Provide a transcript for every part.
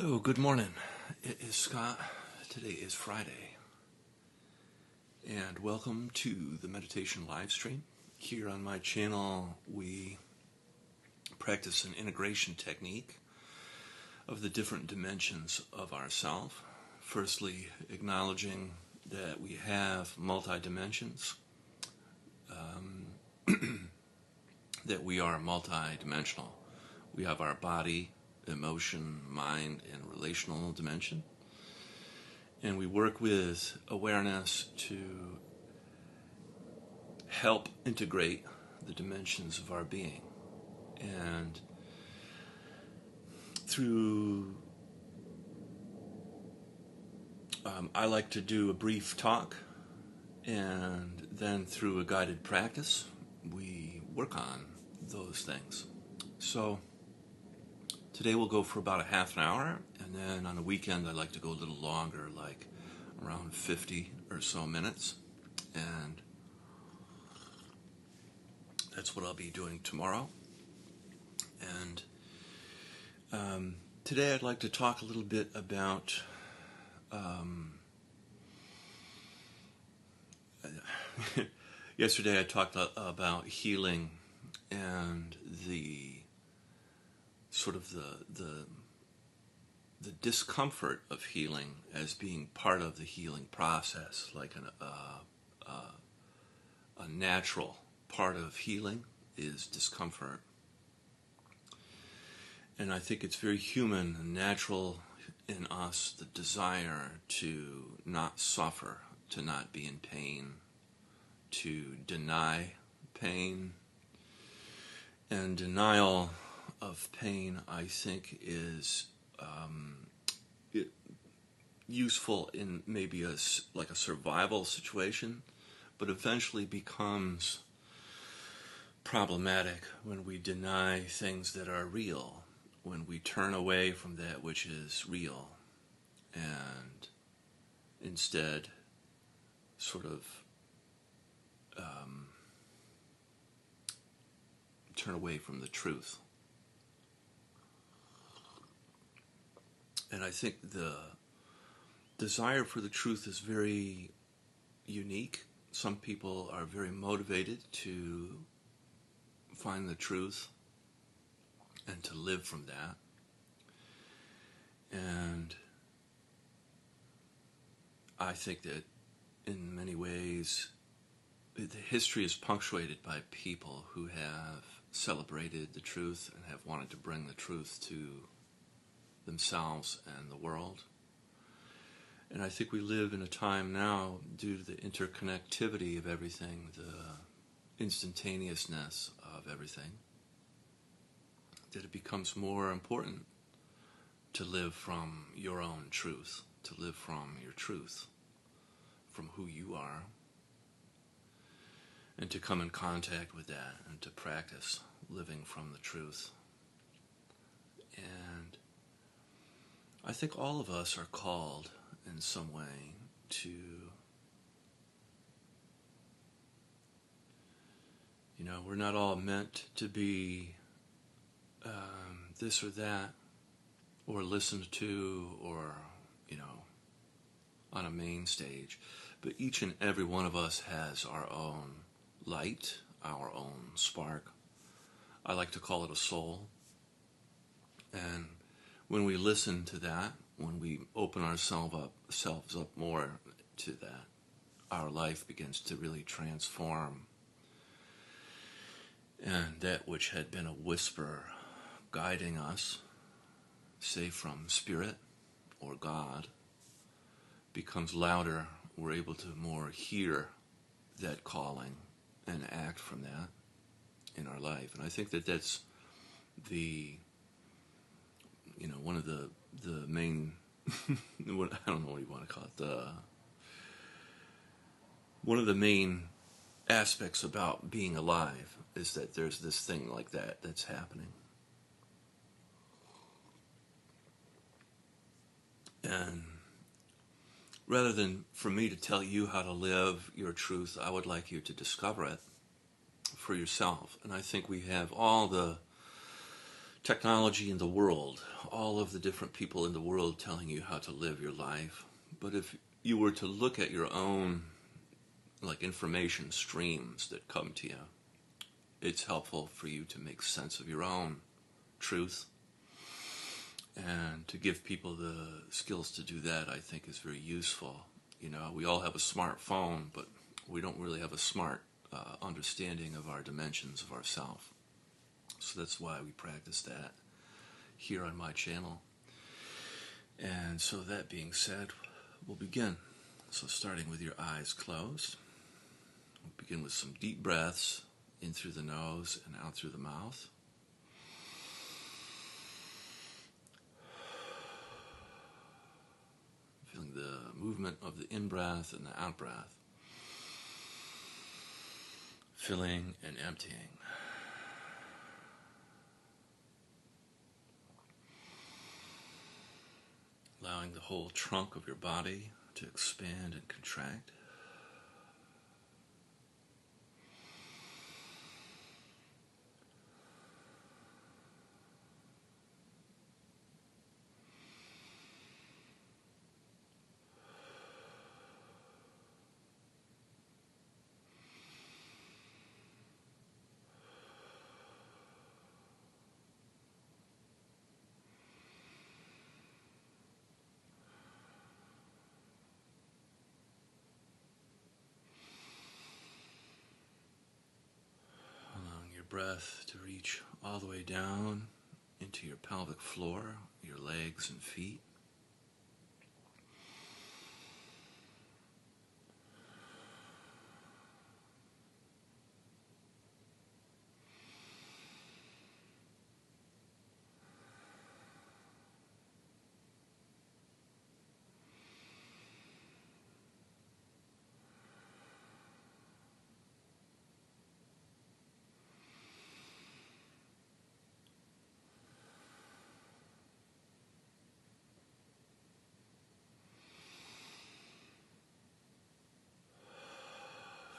Hello, good morning. It is Scott. Today is Friday. And welcome to the meditation live stream. Here on my channel, we practice an integration technique of the different dimensions of ourself. Firstly, acknowledging that we have multi-dimensions, that we are multi-dimensional. We have our body, emotion, mind, and relational dimension. And we work with awareness to help integrate the dimensions of our being. And through, I like to do a brief talk, and then through a guided practice, we work on those things. So today we'll go for about a half an hour, and then on a weekend I like to go a little longer, like around 50 or so minutes. And that's what I'll be doing tomorrow. And today I'd like to talk a little bit about yesterday I talked about healing and the sort of the discomfort of healing as being part of the healing process, like a natural part of healing is discomfort. And I think it's very human and natural in us, the desire to not suffer, to not be in pain, to deny pain. And denial of pain, I think, is useful in maybe like a survival situation, but eventually becomes problematic when we deny things that are real, when we turn away from that which is real, and instead sort of turn away from the truth. And I think the desire for the truth is very unique. Some people are very motivated to find the truth and to live from that. And I think that in many ways the history is punctuated by people who have celebrated the truth and have wanted to bring the truth to themselves and the world. And I think we live in a time now, due to the interconnectivity of everything, the instantaneousness of everything, that it becomes more important to live from your own truth, to live from your truth, from who you are, and to come in contact with that and to practice living from the truth. And I think all of us are called in some way to, we're not all meant to be this or that, or listened to, or, on a main stage. But each and every one of us has our own light, our own spark. I like to call it a soul. And when we listen to that, when we open ourselves up more to that, our life begins to really transform. And that which had been a whisper guiding us, say from Spirit or God, becomes louder. We're able to more hear that calling and act from that in our life. And I think that that's one of the main, I don't know what you want to call it, one of the main aspects about being alive is that there's this thing like that that's happening. And rather than for me to tell you how to live your truth, I would like you to discover it for yourself. And I think we have all the technology in the world, all of the different people in the world telling you how to live your life. But if you were to look at your own like information streams that come to you, it's helpful for you to make sense of your own truth, and to give people the skills to do that, I think, is very useful. You know, we all have a smartphone, but we don't really have a smart understanding of our dimensions of ourself. So that's why we practice that here on my channel. And so that being said, we'll begin. So starting with your eyes closed, we'll begin with some deep breaths in through the nose and out through the mouth. Feeling the movement of the in-breath and the out-breath. Filling and emptying. Allowing the whole trunk of your body to expand and contract. Breath to reach all the way down into your pelvic floor, your legs and feet.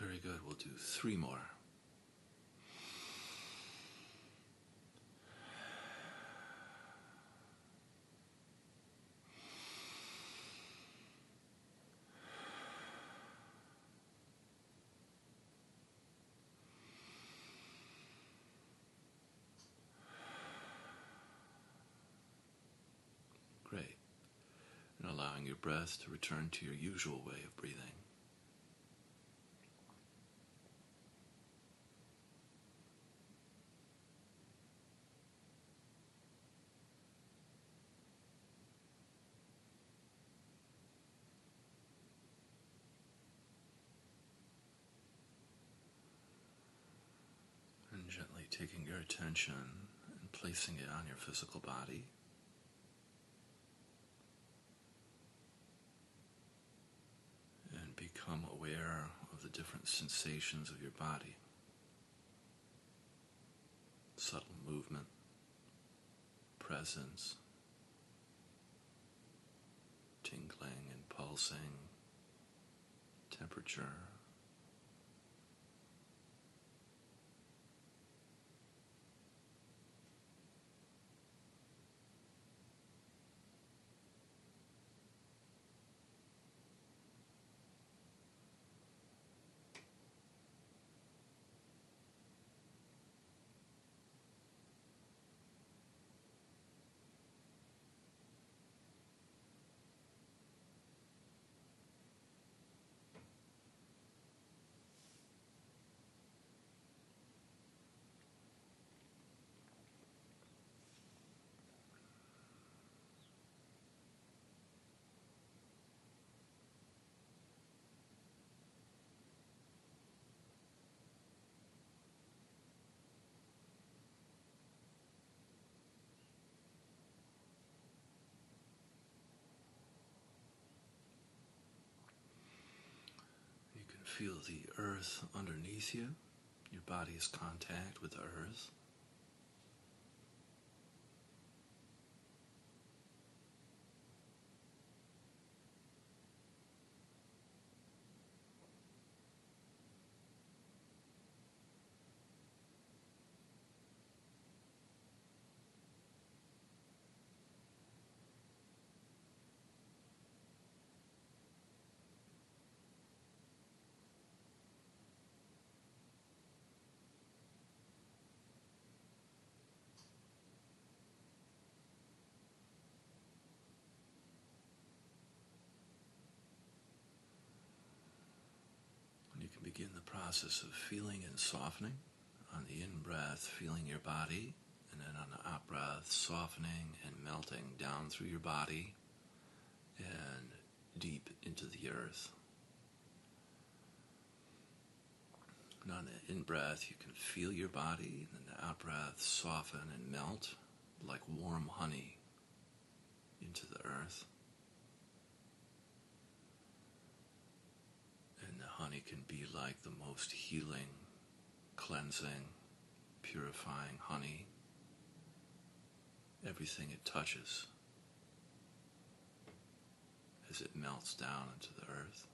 Very good. We'll do 3 more. Great. And allowing your breath to return to your usual way of breathing. And gently taking your attention and placing it on your physical body. And become aware of the different sensations of your body. Subtle movement, presence, tingling and pulsing, temperature. Feel the earth underneath you, your body's contact with the earth. Begin the process of feeling and softening. On the in-breath, feeling your body, and then on the out-breath, softening and melting down through your body and deep into the earth. And on the in-breath, you can feel your body, and then the out-breath, soften and melt like warm honey into the earth. And the honey can be like the most healing, cleansing, purifying honey. Everything it touches as it melts down into the earth.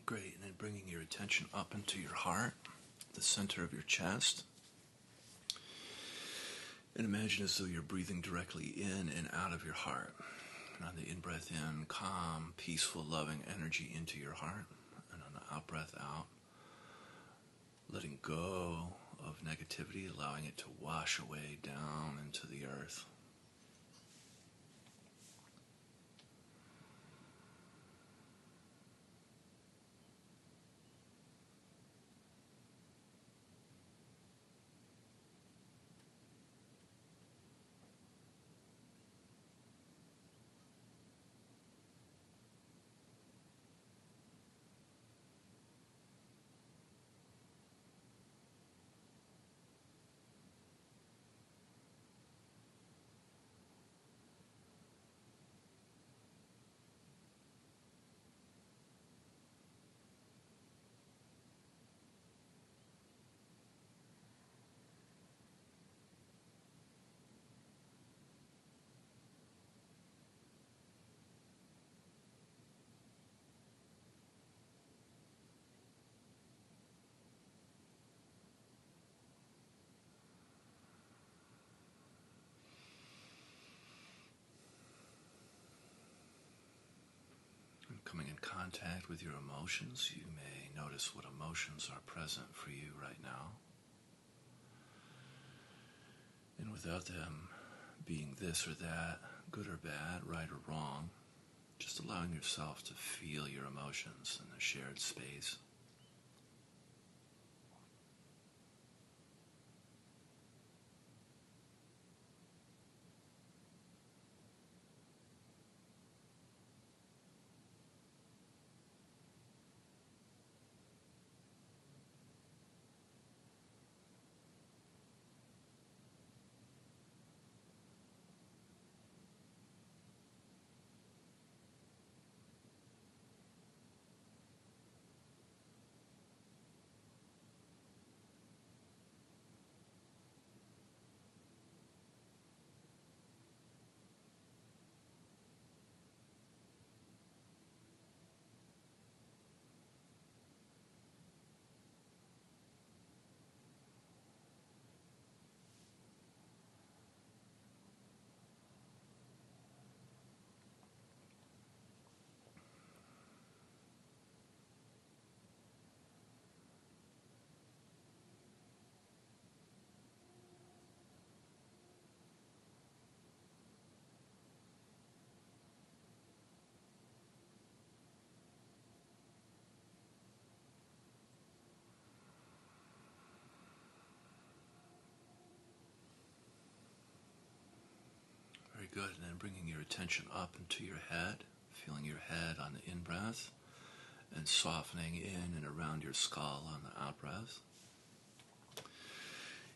Great, and then bringing your attention up into your heart, the center of your chest. And imagine as though you're breathing directly in and out of your heart. And on the in-breath in, calm, peaceful, loving energy into your heart. And on the out-breath out, letting go of negativity, allowing it to wash away down into the earth. Coming in contact with your emotions, you may notice what emotions are present for you right now. And without them being this or that, good or bad, right or wrong, just allowing yourself to feel your emotions in the shared space. good. And then bringing your attention up into your head, feeling your head on the in-breath, and softening in and around your skull on the out-breath.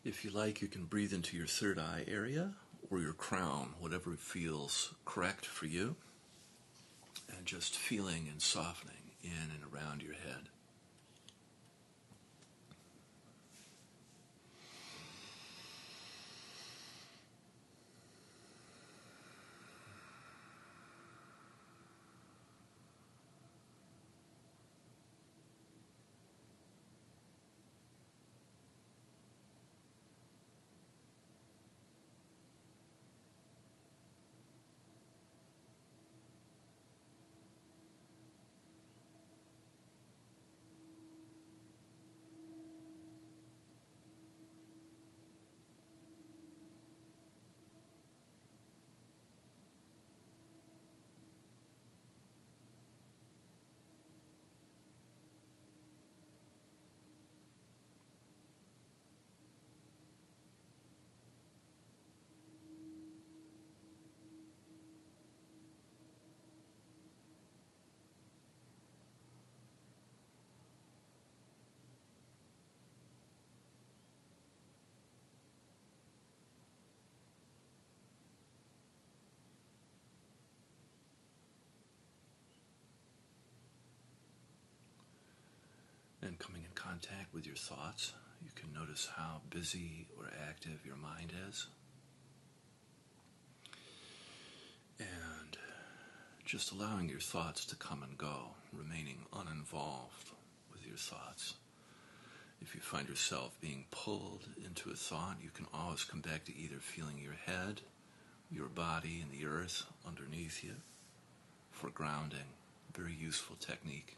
If you like, you can breathe into your third eye area or your crown, whatever feels correct for you, and just feeling and softening in and around your head. And coming in contact with your thoughts, you can notice how busy or active your mind is. And just allowing your thoughts to come and go, remaining uninvolved with your thoughts. If you find yourself being pulled into a thought, you can always come back to either feeling your head, your body, and the earth underneath you for grounding. Very useful technique.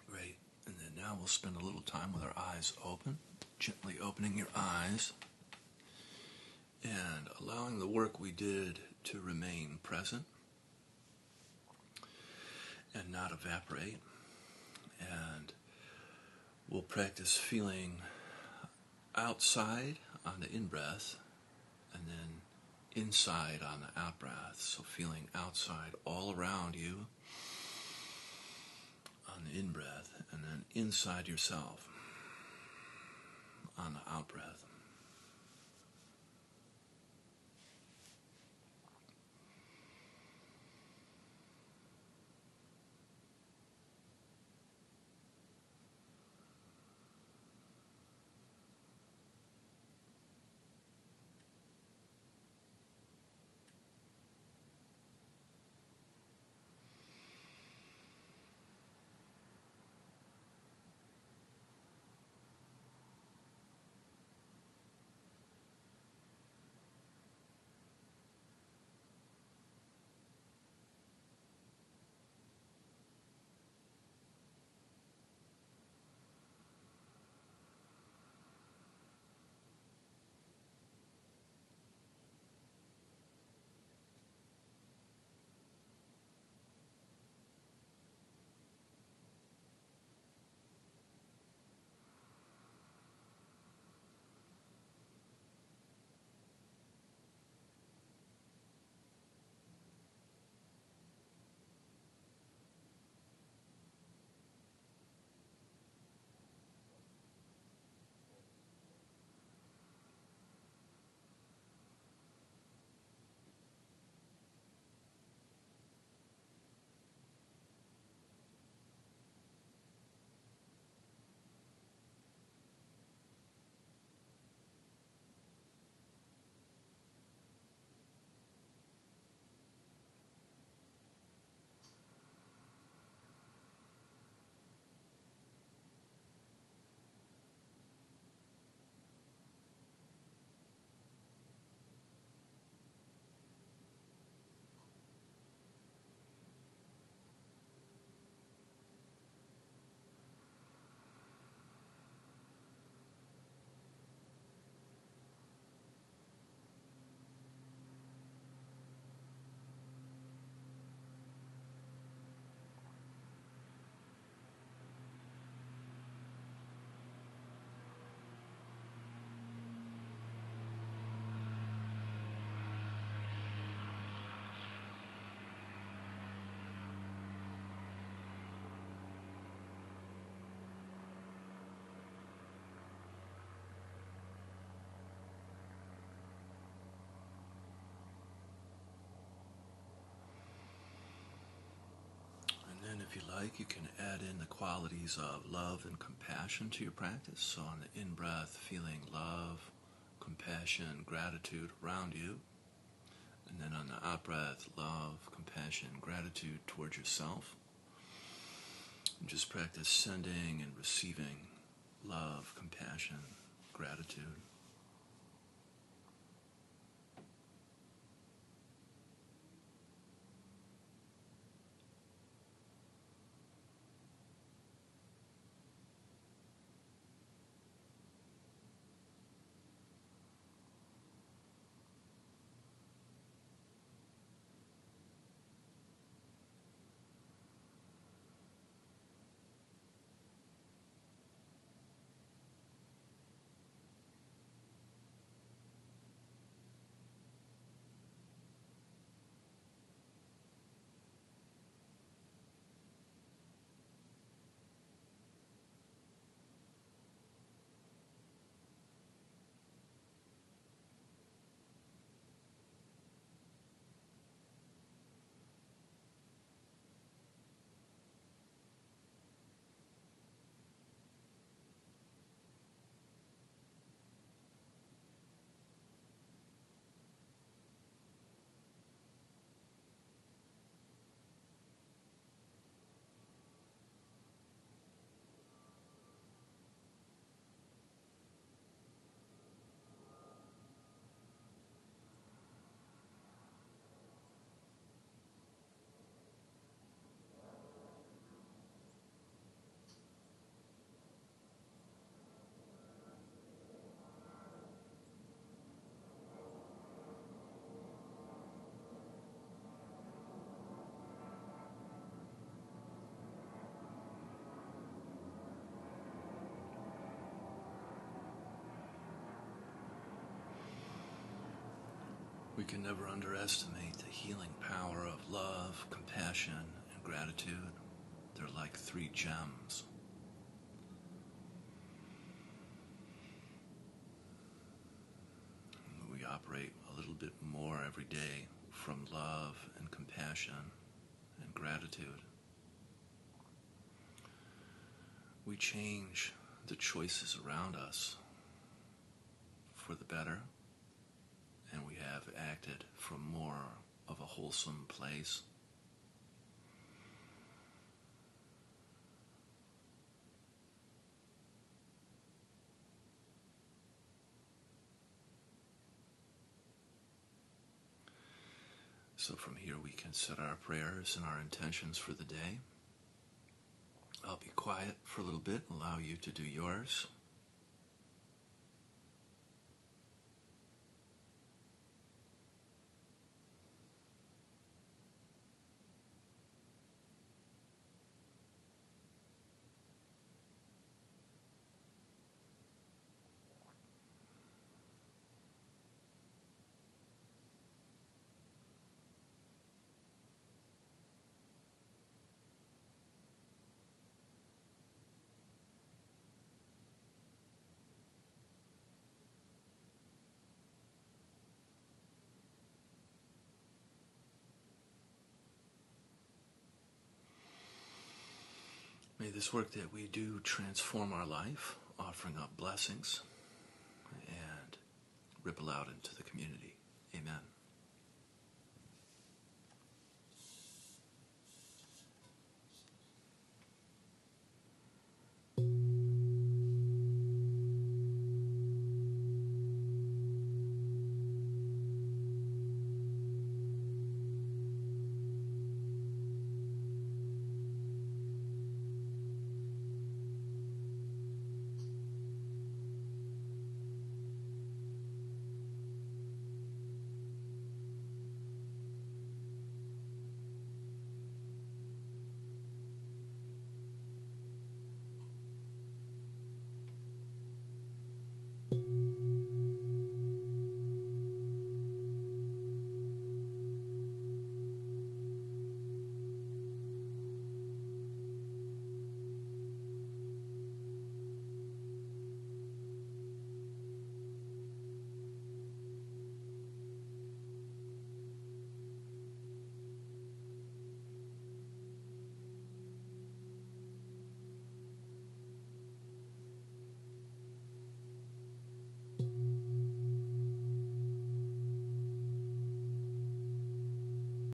Great. And then now we'll spend a little time with our eyes open, gently opening your eyes and allowing the work we did to remain present and not evaporate. And we'll practice feeling outside on the in-breath and then inside on the out-breath. So feeling outside all around you on the in-breath and then inside yourself on the out-breath. like, you can add in the qualities of love and compassion to your practice. So on the in-breath, feeling love, compassion, gratitude around you. And then on the out-breath, love, compassion, gratitude towards yourself. And just practice sending and receiving love, compassion, gratitude. We can never underestimate the healing power of love, compassion, and gratitude. They're like 3 gems. We operate a little bit more every day from love and compassion and gratitude. We change the choices around us for the better, and we have acted from more of a wholesome place. So from here we can set our prayers and our intentions for the day. I'll be quiet for a little bit, allow you to do yours. May this work that we do transform our life, offering up blessings, and ripple out into the community. Amen.